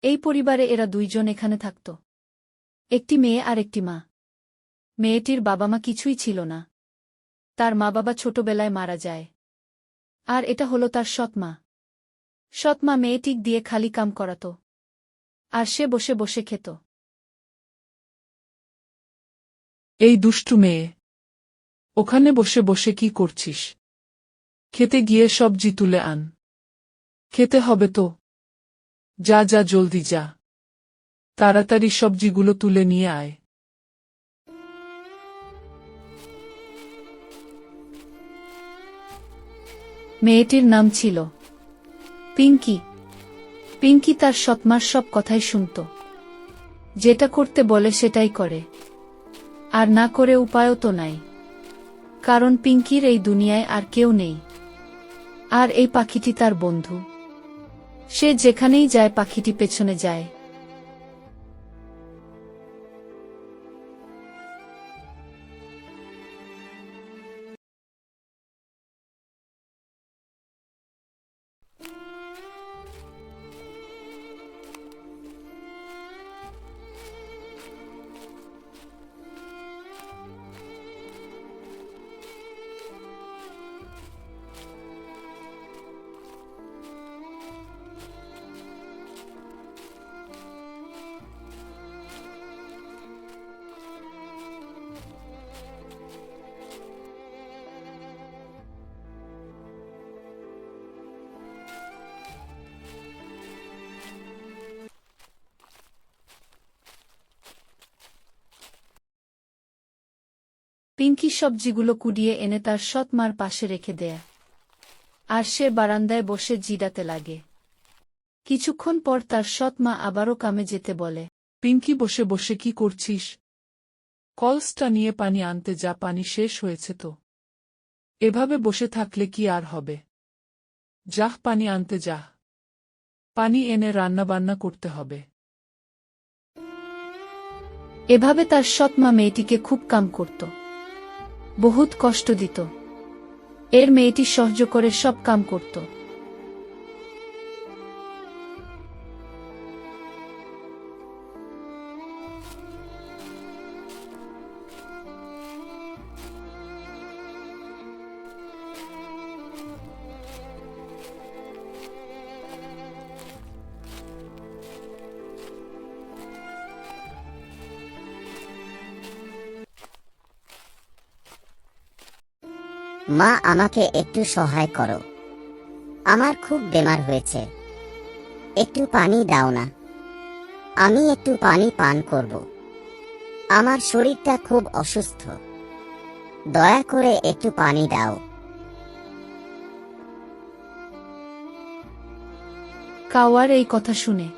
এই পরিবারে এরা দুইজন এখানে থাকত। একটি মেয়ে আর একটি মা। মেয়েটির বাবা মা কিছুই ছিল না। তার মা বাবা ছোটবেলায় মারা যায়। আর এটা হলো তার সৎমা। সৎমা মেয়েটিক দিয়ে খালি কাম করাত। আর সে বসে বসে খেত। এই দুষ্টু মেয়ে, ওখানে বসে বসে কি করছিস? খেতে গিয়ে সবজি তুলে আন। খেতে হবে তো। যা যা জলদি যা। তাড়াতাড়ি সবজিগুলো তুলে নিয়ে আয়। মেয়েটির নাম ছিল পিঙ্কি। পিঙ্কি তার সৎমার সব কথাই শুনত। যেটা করতে বলে সেটাই করে। আর না করে উপায়ও তো নাই। কারণ পিঙ্কির এই দুনিয়ায় আর কেউ নেই। আর এই পাখিটি তার বন্ধু। সে যেখানেই যায় পাখিটি পেছনে যায়। পিঙ্কি সবজিগুলো কুড়িয়ে এনে তার সৎমার পাশে রেখে দেয়। আর সে বারান্দায় বসে জিরাতে লাগে। কিছুক্ষণ পর তার সৎমা আবারও কামে যেতে বলে। পিঙ্কি, বসে বসে কি করছিস? কলসটা নিয়ে পানি আনতে যা, পানি শেষ হয়েছে তো। এভাবে বসে থাকলে কি আর হবে? যাহ, পানি আনতে যাহ। পানি এনে রান্নাবান্না করতে হবে। এভাবে তার সৎমা মেয়েটিকে খুব কাম করত। বহুত কষ্ট দিত। এর মেয়েটি সহ্য করে সব কাম করত। মা, আমাকে একটু সহায় করো। আমার খুব বেমার হয়েছে। একটু পানি দাও না। আমি একটু পানি পান করব। আমার শরীরটা খুব অসুস্থ। দয়া করে একটু পানি দাও। কাওয়ার এই কথা শুনে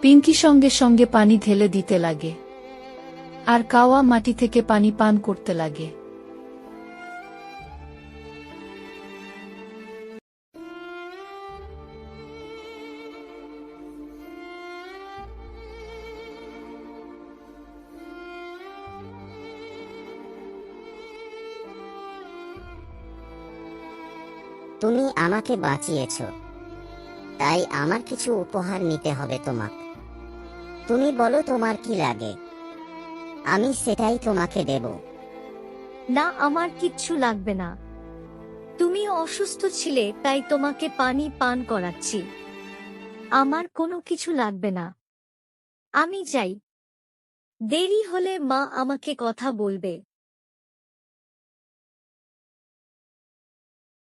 পিঙ্কি সঙ্গে সঙ্গে পানি ঢেলে দিতে লাগে। আর কাওয়া মাটি থেকে পানি পান করতে লাগে। তুমি আমাকে বাঁচিয়েছ, তাই আমার কিছু উপহার নিতে হবে তোমাকে। তুমি বলো তোমার কি লাগে, আমি সেটাই তোমাকে দেব। না, আমার কিচ্ছু লাগবে না। তুমি অসুস্থ ছিলে তাই তোমাকে পানি পান করাচ্ছি। আমার কোনো কিছু লাগবে না। আমি যাই। দেরি হলে মা আমাকে কথা বলবে।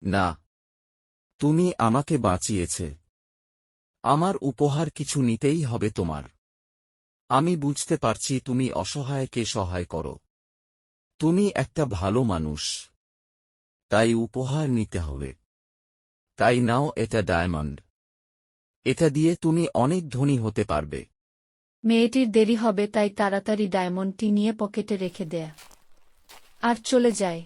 না, তুমি আমাকে বাঁচিয়েছে। আমার উপহার কিছু নিতেই হবে তোমার। আমি বুঝতে পারছি তুমি অসহায়কে সহায় করো। তুমি একটা ভালো মানুষ। তাই উপহার নিতে হবে। তাই নাও, এটা ডায়মন্ড। এটা দিয়ে তুমি অনেক ধনী হতে পারবে। মেয়েটির দেরি হবে তাই তাড়াতাড়ি ডায়মন্ডটি নিয়ে পকেটে রেখে দেয়। আর চলে যায়।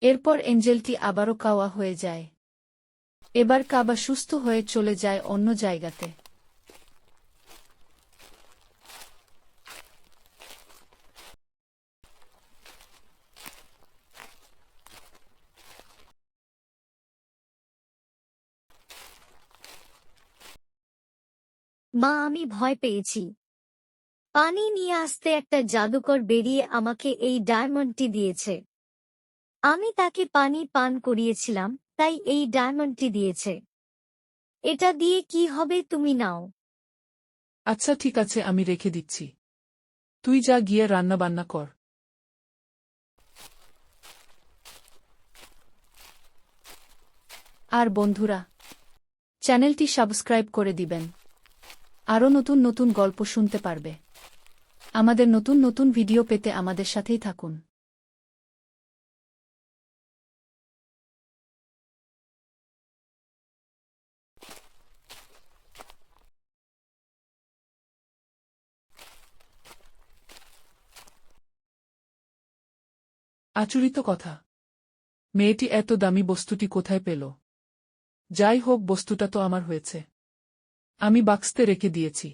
এরপর এঞ্জেলটি আবারও কাওয়া হয়ে যায়। এবার কাবা সুস্থ হয়ে চলে যায় অন্য জায়গাতে। মা, আমি ভয় পেয়েছি। পানি নিয়ে আসতে একটা জাদুকর বেরিয়ে আমাকে এই ডায়মন্ডটি দিয়েছে। আমি তাকে পানি পান করিয়েছিলাম, তাই এই ডায়মন্ডটি দিয়েছে। এটা দিয়ে কি হবে তুমি নাও। আচ্ছা ঠিক আছে, আমি রেখে দিচ্ছি। তুই যা গিয়ে রান্না বান্না কর। আর বন্ধুরা, চ্যানেলটি সাবস্ক্রাইব করে দিবেন। আরও নতুন নতুন গল্প শুনতে পারবে। আমাদের নতুন নতুন ভিডিও পেতে আমাদের সাথেই থাকুন। আচরিত কথা, মেয়েটি এত দামি বস্তুটি কোথায় পেল? যাই হোক, বস্তুটা তো আমার হয়েছে। আমি বাক্সতে রেখে দিয়েছি।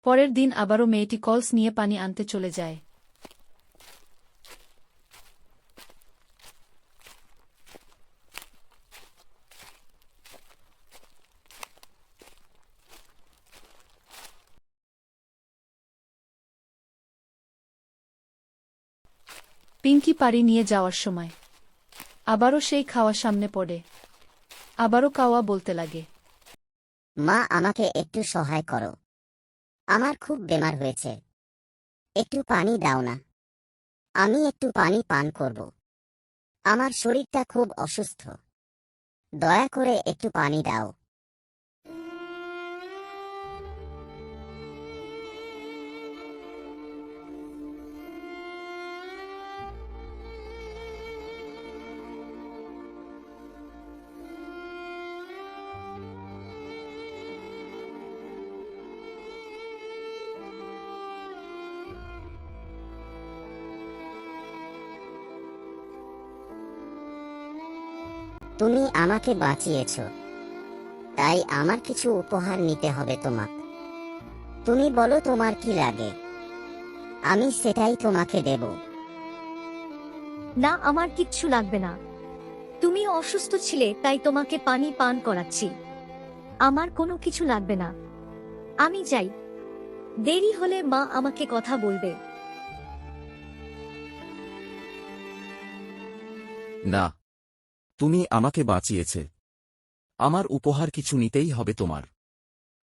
পরের দিন আবারও মেয়েটি কলস নিয়ে পানি আনতে চলে যায়। পিঙ্কি পাড়ি নিয়ে যাওয়ার সময় আবারও সেই খাওয়া সামনে পড়ে। আবারও কাওয়া বলতে লাগে, মা, আমাকে একটু সহায় করো। আমার খুব বেমার হয়েছে, একটু পানি দাও না। আমি একটু পানি পান করব। আমার শরীরটা খুব অসুস্থ, দয়া করে একটু পানি দাও। তুমি আমাকে বাঁচিয়েছ, তাই আমার কিছু উপহার নিতে হবে তোমাকে। তুমি বলো তোমার কি লাগে, আমি সেটাই তোমাকে দেব। না, আমার কিচ্ছু লাগবে না। তুমি অসুস্থ ছিলে, তাই তোমাকে পানি পান করাচ্ছি। আমার কোনো কিছু লাগবে না। আমি যাই। দেরি হলে মা আমাকে কথা বলবে। না, তুমি আমাকে বাঁচিয়েছে। আমার উপহার কিছু নিতেই হবে তোমার।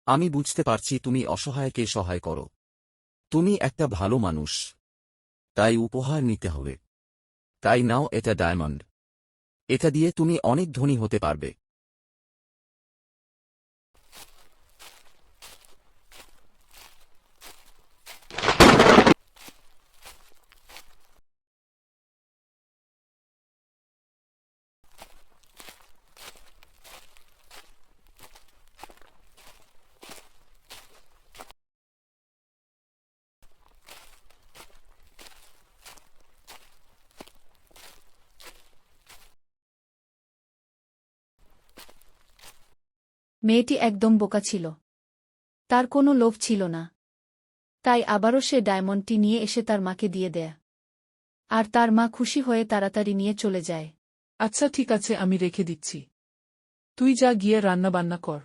আমি বুঝতে পারছি তুমি অসহায়কে সহায় করো। তুমি একটা ভালো মানুষ, তাই উপহার নিতে হবে। তাই নাও, এটা ডায়মন্ড। এটা দিয়ে তুমি অনেক ধনী হতে পারবে। মেয়েটি একদম বোকা ছিল। তার কোনো লোভ ছিল না। তাই আবারও সে ডায়মন্ডটি নিয়ে এসে তার মাকে দিয়ে দেয়। আর তার মা খুশি হয়ে তাড়াতাড়ি নিয়ে চলে যায়। আচ্ছা ঠিক আছে, আমি রেখে দিচ্ছি। তুই যা গিয়ে রান্না বান্না কর।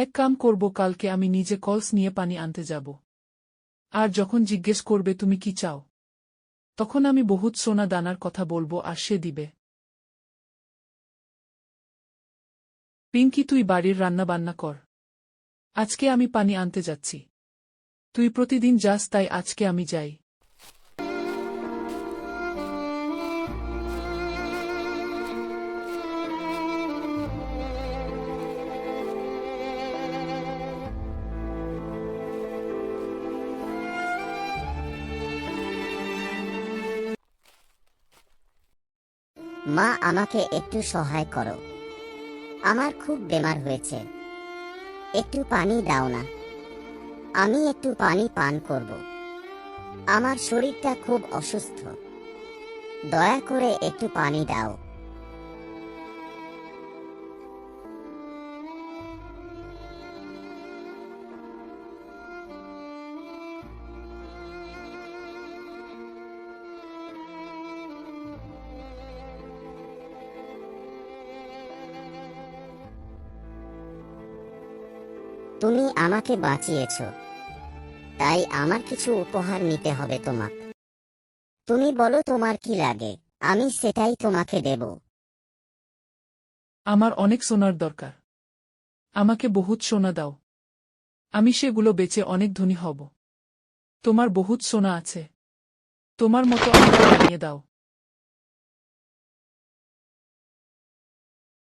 এক কাম করব, কালকে আমি নিজে কলস নিয়ে পানি আনতে যাব। আর যখন জিজ্ঞেস করবে তুমি কি চাও, তখন আমি বহুত সোনা দানার কথা বলবো আর সে দিবে। পিঙ্কি, তুই বাড়ির রান্না বান্না কর। আজকে আমি পানি আনতে যাচ্ছি। তুই প্রতিদিন যাস, তাই আজকে আমি যাই। মা, আমাকে একটু সহায় করো। আমার খুব বেমার হয়েছে, একটু পানি দাও না, আমি একটু পানি পান করব। আমার শরীরটা খুব অসুস্থ, দয়া করে একটু পানি দাও। তুমি আমাকে বাঁচিয়েছো, তাই আমার কিছু উপহার নিতে হবে তোমাকে। তুমি বলো তোমার কি লাগে, আমি সেটাই তোমাকে দেব। আমার অনেক সোনার দরকার। আমাকে বহুত সোনা দাও, আমি সেগুলো বেচে অনেক ধনী হব। তোমার বহুত সোনা আছে, তোমার মতো আমাকে বানিয়ে দাও।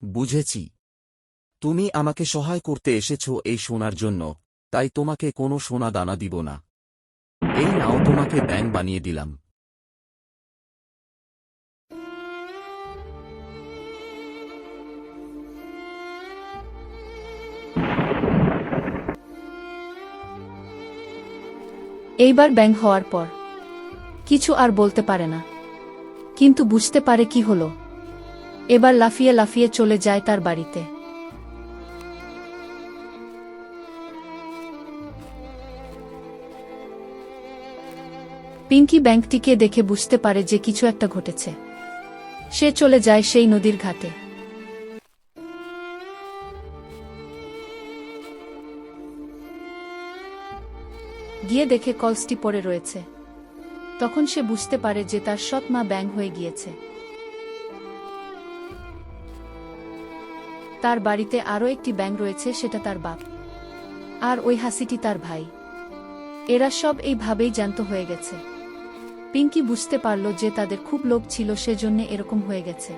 বুঝেছি, তুমি আমাকে সহায় করতে এসেছ এই সোনার জন্য, তাই তোমাকে কোনো সোনা দানা দিব না। এই নাও, তোমাকে ব্যাঙ বানিয়ে দিলাম। এইবার ব্যাঙ হওয়ার পর কিছু আর বলতে পারে না, কিন্তু বুঝতে পারে কি হলো। এবার লাফিয়ে লাফিয়ে চলে যায় তার বাড়িতে। পিঙ্কি ব্যাঙটিকে দেখে বুঝতে পারে যে কিছু একটা ঘটেছে। সে চলে যায় সেই নদীর ঘাটে। গিয়ে দেখে কলসটি পড়ে রয়েছে। তখন সে বুঝতে পারে যে তার সৎ মা ব্যাঙ হয়ে গিয়েছে। তার বাড়িতে আরও একটি ব্যাঙ রয়েছে, সেটা তার বাপ, আর ওই হাসিটি তার ভাই। এরা সব এইভাবেই জ্যান্ত হয়ে গেছে। পিঙ্কি বুঝতে পারল যে তাদের খুব লোভ ছিল, সেজন্য এরকম হয়ে গেছে।